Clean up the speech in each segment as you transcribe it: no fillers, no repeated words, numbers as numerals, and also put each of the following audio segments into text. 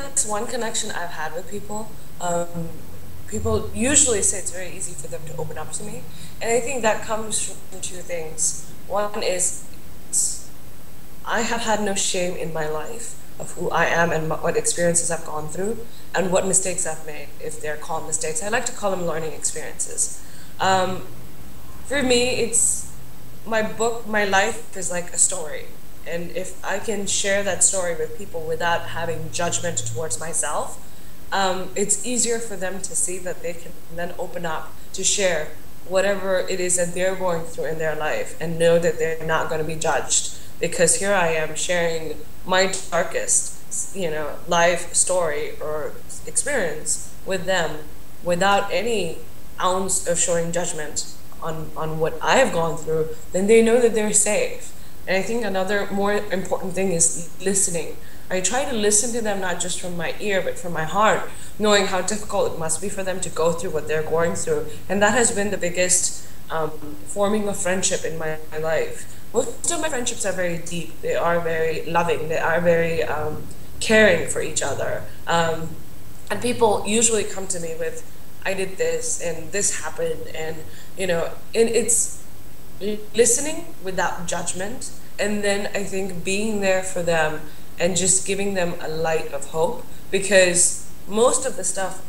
that's one connection I've had with people. People usually say it's very easy for them to open up to me, and I think that comes from two things. One is I have had no shame in my life of who I am and what experiences I've gone through and what mistakes I've made, if they're called mistakes. I like to call them learning experiences. For me, it's my book, my life is like a story. And if I can share that story with people without having judgment towards myself, it's easier for them to see that they can then open up to share whatever it is that they're going through in their life and know that they're not going to be judged. Because here I am sharing my darkest, life story or experience with them without any ounce of showing judgment on what I have gone through, then they know that they're safe. And I think another more important thing is listening. I try to listen to them not just from my ear, but from my heart, knowing how difficult it must be for them to go through what they're going through. And that has been the biggest forming of friendship in my life. Most of my friendships are very deep. They are very loving. They are very caring for each other. And people usually come to me with, I did this and this happened, and it's listening without judgment, and then I think being there for them and just giving them a light of hope, because most of the stuff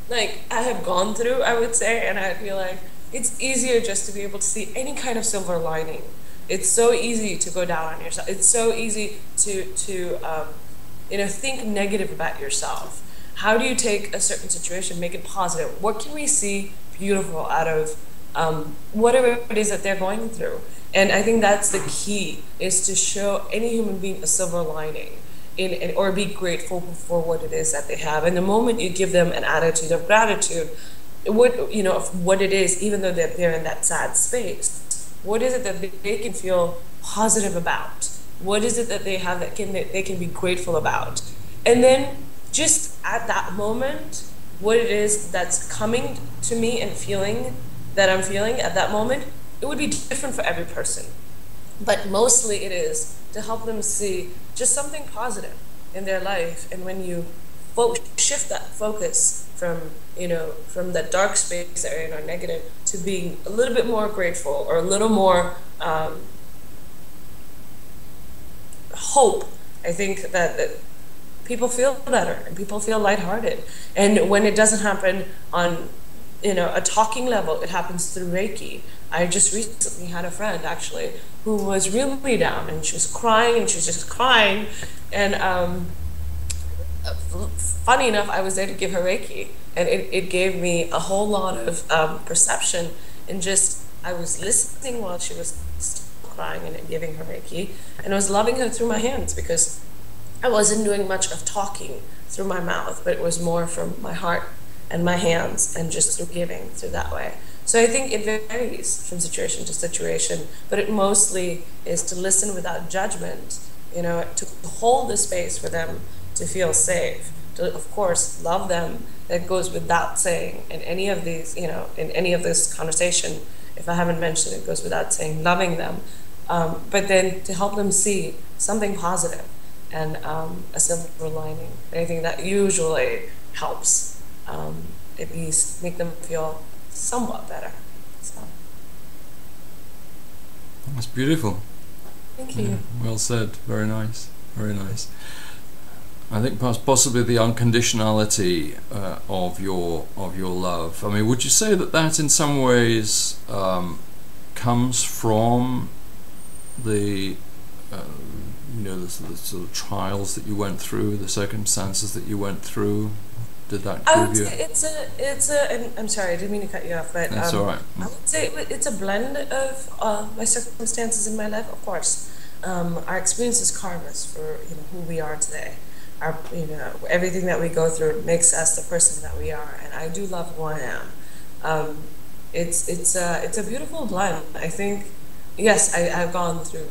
like I have gone through, I would say, and I feel like it's easier just to be able to see any kind of silver lining. It's so easy to go down on yourself. It's so easy to think negative about yourself. How do you take a certain situation, make it positive? What can we see beautiful out of whatever it is that they're going through? And I think that's the key, is to show any human being a silver lining or be grateful for what it is that they have. And the moment you give them an attitude of gratitude, of what it is, even though they're in that sad space, what is it that they can feel positive about? What is it that they have that they can be grateful about? And then just at that moment, what it is that's coming to me and that I'm feeling at that moment, it would be different for every person. But mostly it is to help them see just something positive in their life. And when you shift that focus from that dark space that are negative to being a little bit more grateful or a little more hope, I think that people feel better and people feel lighthearted. And when it doesn't happen on a talking level, it happens through Reiki. I just recently had a friend actually who was really down, and she was crying, and she was just crying, and funny enough, I was there to give her Reiki, and it gave me a whole lot of perception, and just I was listening while she was still crying and giving her Reiki, and I was loving her through my hands, because I wasn't doing much of talking through my mouth, but it was more from my heart and my hands, and just through giving through that way. So I think it varies from situation to situation, but it mostly is to listen without judgment, to hold the space for them to feel safe, to of course love them. That goes without saying in any of these, in any of this conversation. If I haven't mentioned it, goes without saying, loving them, but then to help them see something positive and a silver lining. I think that usually helps. At least make them feel somewhat better. So. That's beautiful. Thank you. Yeah, well said. Very nice. Very nice. I think possibly the unconditionality of your love. I mean, would you say that in some ways comes from the the sort of trials that you went through, the circumstances that you went through? Did that give you? And I'm sorry, I didn't mean to cut you off, but that's all right. I would say it's a blend of my circumstances in my life. Of course, our experiences carve us for who we are today. Our everything that we go through makes us the person that we are, and I do love who I am. It's a beautiful blend. I think yes, I've gone through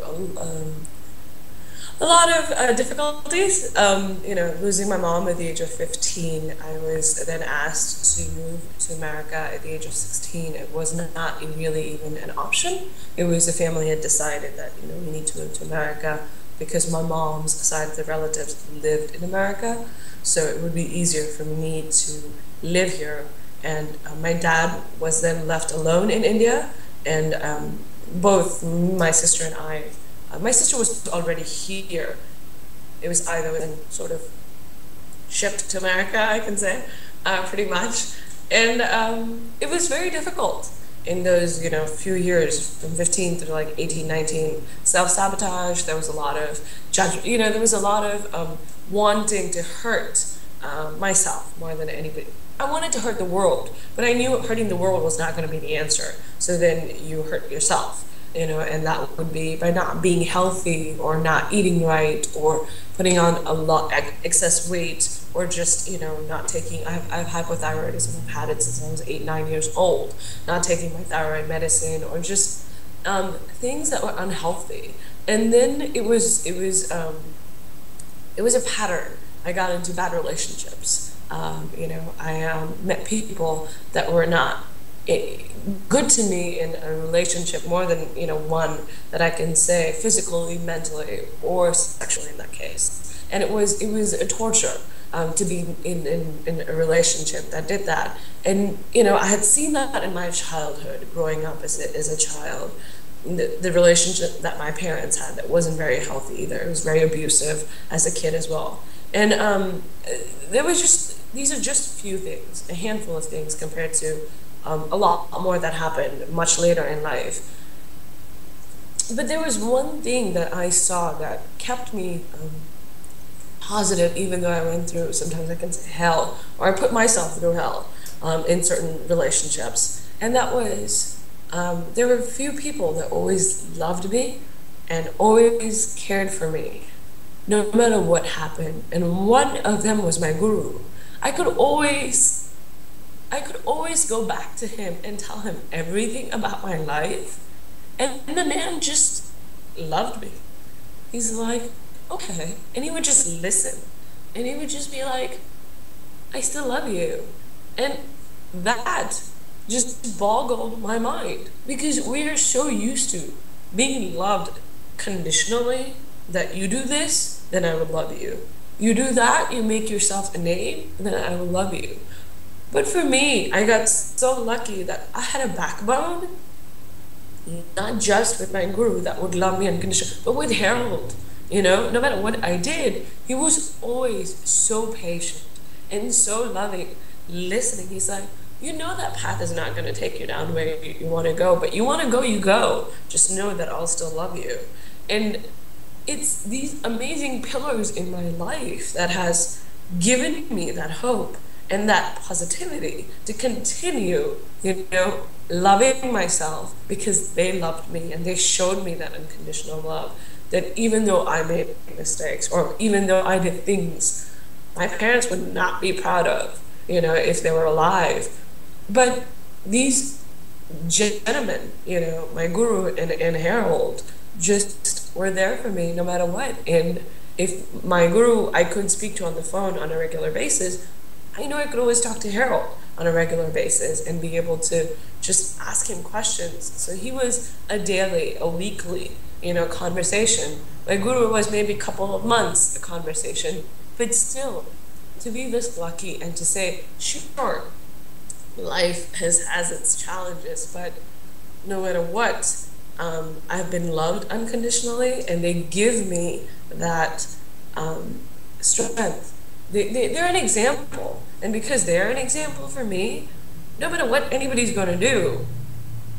a lot of difficulties. Losing my mom at the age of 15, I was then asked to move to America at the age of 16. It was not really even an option. It was the family had decided that we need to move to America because my mom's side of the relatives lived in America, so it would be easier for me to live here. And my dad was then left alone in India, and both my sister and I, my sister was already here. It was either within sort of shipped to America, I can say, pretty much. And it was very difficult in those, few years, from 15 to like 18, 19, self-sabotage. There was a lot of judgment, there was a lot of wanting to hurt myself more than anybody. I wanted to hurt the world, but I knew hurting the world was not going to be the answer. So then you hurt yourself, and that would be by not being healthy or not eating right or putting on a lot excess weight or just, not taking, I've hypothyroidism, I've had it since I was 8, 9 years old, not taking my thyroid medicine or just things that were unhealthy. And then it was a pattern. I got into bad relationships. I met people that were not good to me in a relationship, more than one that I can say physically, mentally, or sexually in that case. And it was a torture to be in a relationship that did that. And I had seen that in my childhood, growing up as a child. The relationship that my parents had that wasn't very healthy either. It was very abusive as a kid as well. And these are just a few things, a handful of things compared to a lot more that happened much later in life. But there was one thing that I saw that kept me positive, even though I went through, sometimes I can say hell, or I put myself through hell in certain relationships. And that was, there were a few people that always loved me and always cared for me, no matter what happened. And one of them was my guru. I could always go back to him and tell him everything about my life, and the man just loved me. He's like, okay, and he would just listen, and he would just be like, I still love you. And that just boggled my mind, because we are so used to being loved conditionally, that you do this, then I would love you. You do that, you make yourself a name, then I will love you. But for me, I got so lucky that I had a backbone, not just with my guru that would love me unconditionally, but with Harold. No matter what I did, he was always so patient and so loving, listening. He's like, that path is not going to take you down where you want to go, but you want to go, you go. Just know that I'll still love you. And it's these amazing pillars in my life that has given me that hope and that positivity to continue, loving myself, because they loved me and they showed me that unconditional love. That even though I made mistakes, or even though I did things my parents would not be proud of, if they were alive, but these gentlemen, my guru and Harold, just were there for me no matter what. And if my guru I couldn't speak to on the phone on a regular basis, I know I could always talk to Harold on a regular basis and be able to just ask him questions. So he was a daily, a weekly, conversation. My guru was maybe a couple of months a conversation, but still, to be this lucky and to say, sure, life has its challenges, but no matter what, I've been loved unconditionally, and they give me that strength. They're an example, and because they're an example for me, no matter what anybody's going to do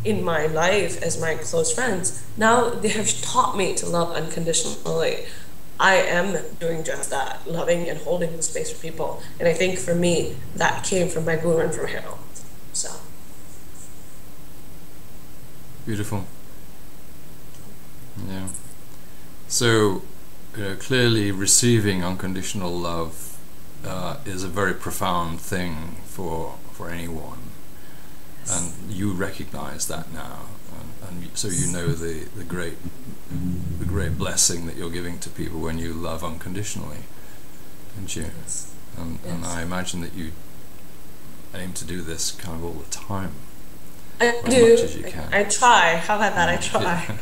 in my life as my close friends, now they have taught me to love unconditionally. I am doing just that, loving and holding the space for people. And I think for me, that came from my guru and from Harold. So. Beautiful. Yeah. So, clearly receiving unconditional love is a very profound thing for anyone. And you recognize that now, and so the great blessing that you're giving to people when you love unconditionally, don't you? Yes. And I imagine that you aim to do this kind of all the time. I do. As much as you can. I try. How about that? I try. Yeah.